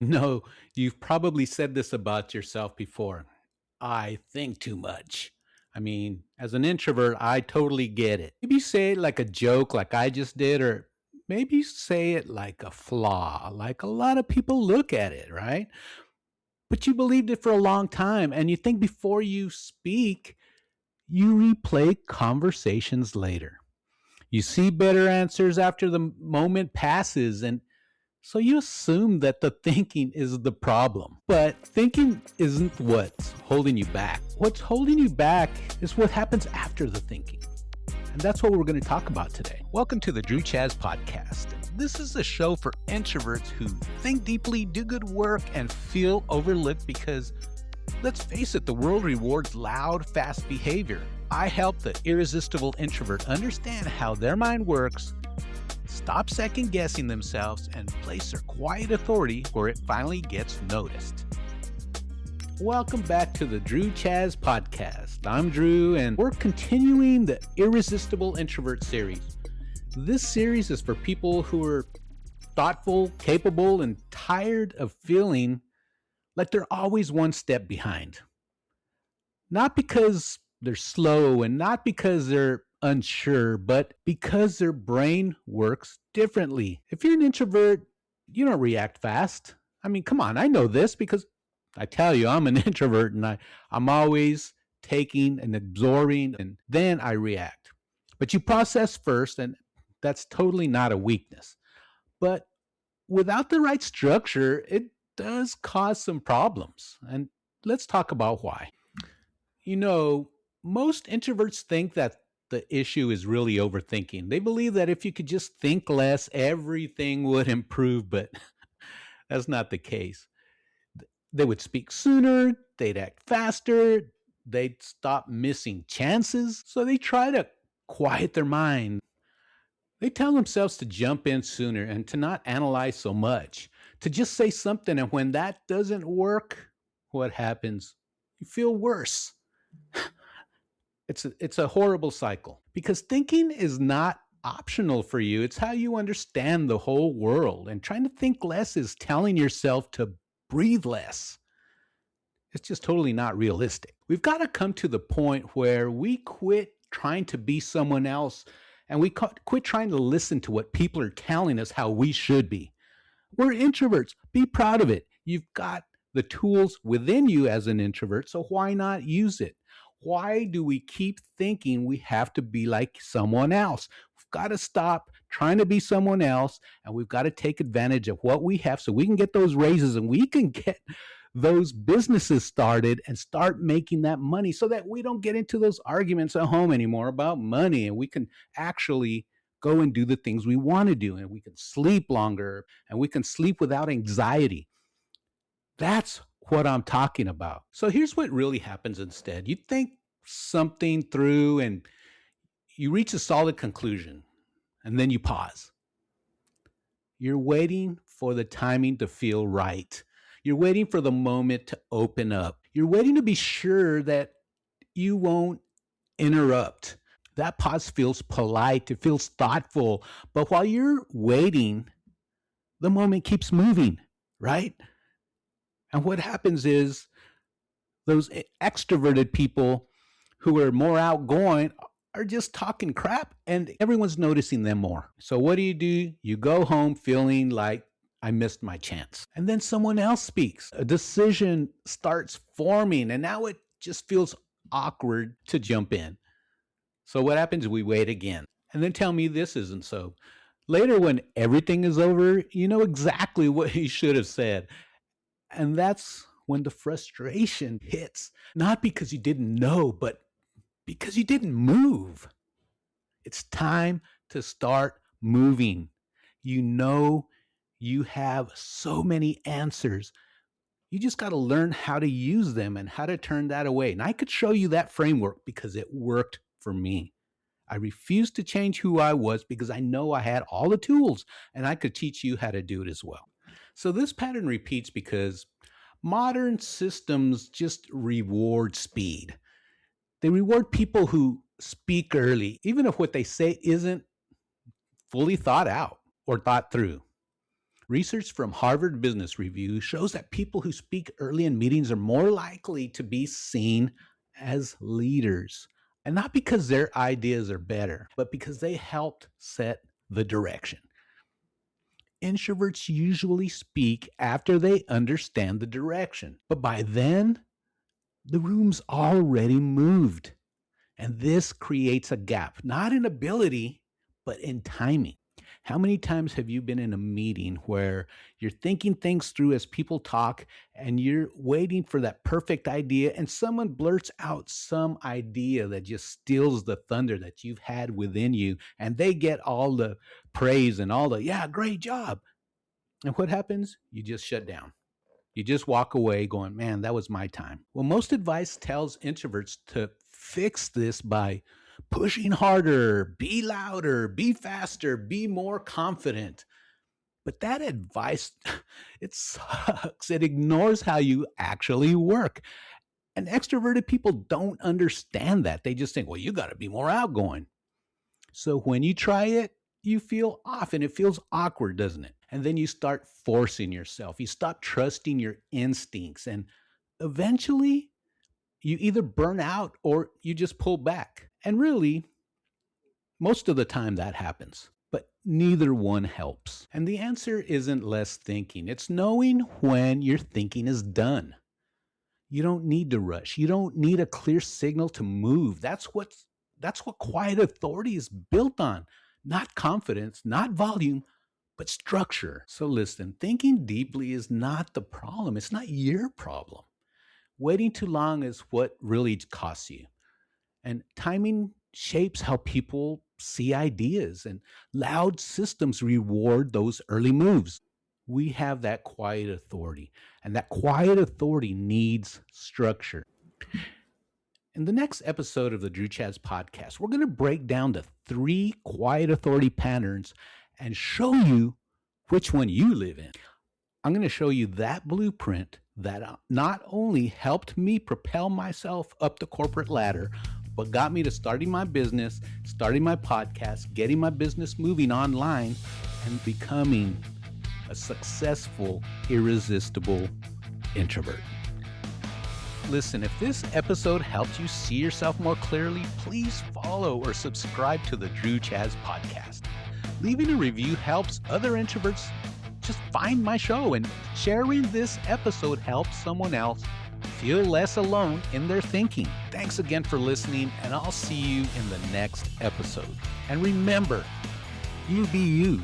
No, you've probably said this about yourself before. I think too much. I mean, as an introvert, I totally get it. Maybe say it like a joke, like I just did, or maybe say it like a flaw, like a lot of people look at it, right? But you believed it for a long time, and you think before you speak, you replay conversations later. You see better answers after the moment passes, and so you assume that the thinking is the problem. But thinking isn't what's holding you back. What's holding you back is what happens after the thinking. And that's what we're going to talk about today. Welcome to the Drew Chaz Podcast. This is a show for introverts who think deeply, do good work, and feel overlooked because, let's face it, the world rewards loud, fast behavior. I help the irresistible introvert understand how their mind works, stop second guessing themselves, and place their quiet authority where it finally gets noticed. Welcome back to the Drew Chaz Podcast. I'm Drew, and we're continuing the Irresistible Introvert series. This series is for people who are thoughtful, capable, and tired of feeling like they're always one step behind. Not because they're slow and not because they're unsure, but because their brain works differently. If you're an introvert, you don't react fast. I mean, come on, I know this because I tell you, I'm an introvert and I'm always taking and absorbing and then I react. But you process first, and that's totally not a weakness. But without the right structure, it does cause some problems. And let's talk about why. You know, most introverts think that the issue is really overthinking. They believe that if you could just think less, everything would improve, but that's not the case. They would speak sooner, they'd act faster, they'd stop missing chances. So they try to quiet their mind. They tell themselves to jump in sooner and to not analyze so much, to just say something. And when that doesn't work, what happens? You feel worse. It's a horrible cycle because thinking is not optional for you. It's how you understand the whole world. And trying to think less is telling yourself to breathe less. It's just totally not realistic. We've got to come to the point where we quit trying to be someone else and we quit trying to listen to what people are telling us how we should be. We're introverts. Be proud of it. You've got the tools within you as an introvert, so why not use it? Why do we keep thinking we have to be like someone else? We've got to stop trying to be someone else, and we've got to take advantage of what we have so we can get those raises and we can get those businesses started and start making that money so that we don't get into those arguments at home anymore about money, and we can actually go and do the things we want to do, and we can sleep longer and we can sleep without anxiety. That's what I'm talking about. So here's what really happens instead. You think something through and you reach a solid conclusion, and then you pause. You're waiting for the timing to feel right. You're waiting for the moment to open up. You're waiting to be sure that you won't interrupt. That pause feels polite, it feels thoughtful. But while you're waiting, the moment keeps moving, right? And what happens is those extroverted people who are more outgoing are just talking crap and everyone's noticing them more. So what do? You go home feeling like I missed my chance. And then someone else speaks. A decision starts forming and now it just feels awkward to jump in. So what happens? We wait again. And then tell me this isn't so. Later, when everything is over, you know exactly what you should have said. And that's when the frustration hits, not because you didn't know, but because you didn't move. It's time to start moving. You know, you have so many answers. You just got to learn how to use them and how to turn that away. And I could show you that framework because it worked for me. I refused to change who I was because I know I had all the tools and I could teach you how to do it as well. So this pattern repeats because modern systems just reward speed. They reward people who speak early, even if what they say isn't fully thought out or thought through. Research from Harvard Business Review shows that people who speak early in meetings are more likely to be seen as leaders. And not because their ideas are better, but because they helped set the direction. Introverts usually speak after they understand the direction, but by then, the room's already moved. And this creates a gap, not in ability, but in timing. How many times have you been in a meeting where you're thinking things through as people talk and you're waiting for that perfect idea and someone blurts out some idea that just steals the thunder that you've had within you and they get all the praise and all the, yeah, great job. And what happens? You just shut down. You just walk away going, man, that was my time. Well, most advice tells introverts to fix this by pushing harder, be louder, be faster, be more confident. But that advice, it sucks. It ignores how you actually work. And extroverted people don't understand that. They just think, well, you got to be more outgoing. So when you try it, you feel off and it feels awkward, doesn't it? And then you start forcing yourself. You stop trusting your instincts. And eventually, you either burn out or you just pull back. And really, most of the time that happens. But neither one helps. And the answer isn't less thinking. It's knowing when your thinking is done. You don't need to rush. You don't need a clear signal to move. That's what quiet authority is built on. Not confidence, not volume, but structure. So listen, thinking deeply is not the problem. It's not your problem. Waiting too long is what really costs you. And timing shapes how people see ideas, and loud systems reward those early moves. We have that quiet authority, and that quiet authority needs structure. In the next episode of the Drew Chaz Podcast, we're going to break down the 3 quiet authority patterns and show you which one you live in. I'm going to show you that blueprint that not only helped me propel myself up the corporate ladder, but got me to starting my business, starting my podcast, getting my business moving online, and becoming a successful, irresistible introvert. Listen, if this episode helped you see yourself more clearly, please follow or subscribe to the Drew Chaz Podcast. Leaving a review helps other introverts just find my show, and sharing this episode helps someone else feel less alone in their thinking. Thanks again for listening, and I'll see you in the next episode. And remember, you be you.